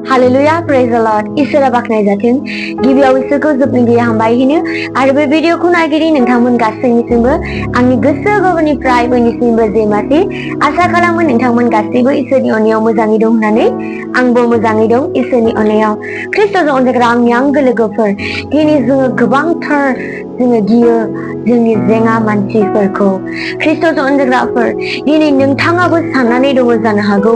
Hallelujah, praise the Lord. इसोरा बाखनाय जाथों। गिबियाव इसोरखौ जोबनो हामबाय होनो आरो बे भिडिअखौ नागिरि नोंथांमोन गासैनिसिमबो आंनि गोसो गोरबोनिफ्राय बयनिसिमबो जेमासे आसा खालामो नोंथांमोन गासैबो इसोरनि अननायाव मोजाङै दं होननानै आंबो मोजाङै दं इसोरनि अननायाव। ख्रिस्ट'जों अनजाग्रा आंनि आंगो लोगोफोर, दिनै जोङो गोबांथार गियो जोंनि जेंना मानसिफोरखौ। ख्रिस्ट'जों अनजाग्राफोर, दिनै नोंथाङाबो साननानै दङ जानो हागौ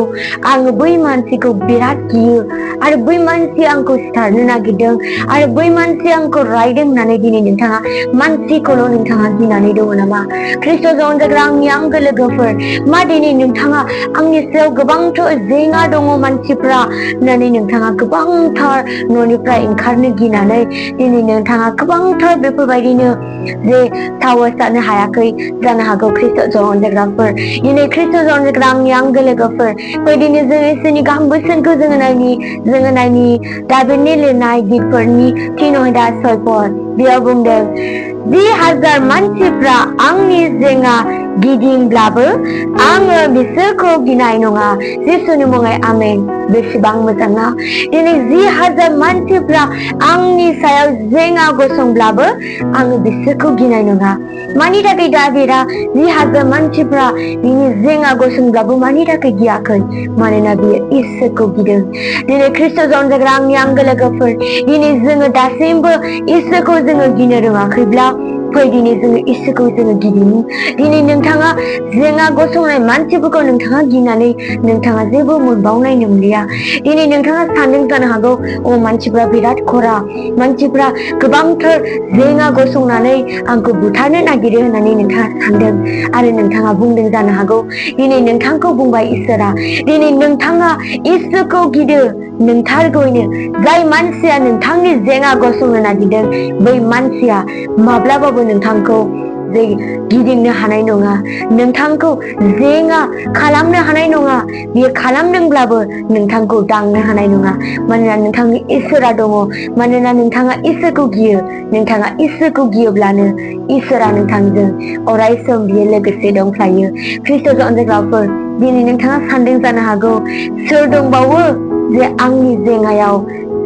आङो बै मानसिखौ बिराद गियो आरो बै मानसिया आंखौ सिथारनो नागिरदों आरो बै मानसिया आंखौ रायदों होननानै दिनै नोंथाङा मानसिखौल' नोंथाङा गिनानै दङ नामा? ख्रिस्ट'जों अनजाग्रा आंनि आंगो लोगोफोर, मा दिनै नोंथाङा आंनि सायाव गोबांथार जेंना दङ मानसिफ्रा होननानै नोंथाङा गोबांथार न'निफ्राय ओंखारनो गिनानै दिनै नोंथाङा गोबांथार बेफोरबायदिनो जे साहस जानो हायाखै जानो हागौ। ख्रिस्ट'जों अनजाग्राफोर, दिनै ख्रिस्ट'जों अनजाग्रा आंनि आंगो लोगोफोर, बेबायदिनो जों इसोरनि गाहाम बोसोनखौ जोङो नायनि दाबिदनि लिरनाय गितफोरनि 3:6 बेयाव बुंदों, 10,000 मानसिफ्रा आंनि जेंना गिदिंब्लाबो आङो बिसोरखौ गिनाय नङा। जिसुनि मुङै आमेन। बेसेबां मोजां ना? दिनै 10,000 मानसिफ्रा आंनि सायाव जेंना गसंब्लाबो आङो बिसोरखौ गिनाय नङा। मानि थाखाय दाबिदा 10,000 मानसिफ्रा बिनि जेंना गसंब्लाबो मानि थाखाय गियाखै? मानोना बियो इसोरखौ गिदों। दिनै ख्रिस्ट'जों अनजाग्रा आंनि आंगो लोगोफोर, दिनै जोङो दासिमबो इसोरखौ जोङो गिनो रोङाखैब्ला फै दिनै जोङो इसोरखौ जोङो गिदिनि। दिनै नोंथाङा जेंना गसंनाय मानसिफोरखौ नोंथाङा गिनानै नोंथाङा जेबो मोनबावनाय नंलिया। दिनै नोंथाङा सानदों जानो हागौ, मानसिफ्रा बिराद खरा, मानसिफ्रा गोबांथार जेंना गसंनानै आंखौ बुथारनो नागिरो होननानै नोंथाङा सानदों आरो नोंथाङा बुंदों जानो हागौ। दिनै नोंथांखौ बुंबाय इसोरा, दिनै नोंथाङा इसोरखौ गिदो। नोंथारगौनो जाय मानसिया नोंथांनि जेंना गसंनो नागिरदों बै मानसिया माब्लाबाबो नोंथांखौ जे गिदिंनो हानाय नङा, नोंथांखौ जेंना खालामनो हानाय नङा। बियो खालामदोंब्लाबो नोंथांखौ दांनो हानाय नङा। मानोना नोंथांनि इसोरा दङ, मानोना नोंथाङा इसोरखौ गियो। नोंथाङा इसोरखौ गियोब्लानो इसोरा नोंथांजों अराय सम बियो लोगोसे दंफायो। ख्रिस्ट'जों अनजाग्राफोर, दिनै नोंथाङा सानदों जानो हागौ, सोर दंबावो जे आंनि जेंनायाव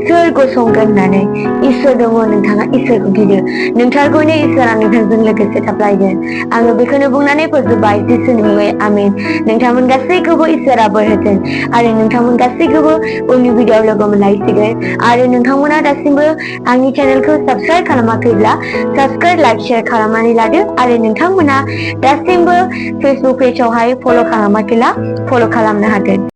सोर गसंगोन होननानै? इसोर दङ, नोंथाङा इसोरखौ गिदो। नोंथारगौनो इसोरा नोंथांजों लोगोसे थाफ्लायगोन। आङो बेखौनो बुंनानै फोजोबबाय। जिसुनि मुङै आमेन। नोंथांमोन गासैखौबो इसोरा बोर होथों आरो नोंथांमोन गासैखौबो उननि भिडिअआव लोगो मोनलायसिगोन। आरो नोंथांमोना दासिमबो आंनि चेनेलखौ साबस्क्राइब खालामाखैब्ला साबस्क्राइब, लाइक, शेयार खालामनानै लादो आरो नोंथांमोना दासिमबो फेसबुक पेजावहाय फल' खालामाखैब्ला फल' खालामनो हागोन।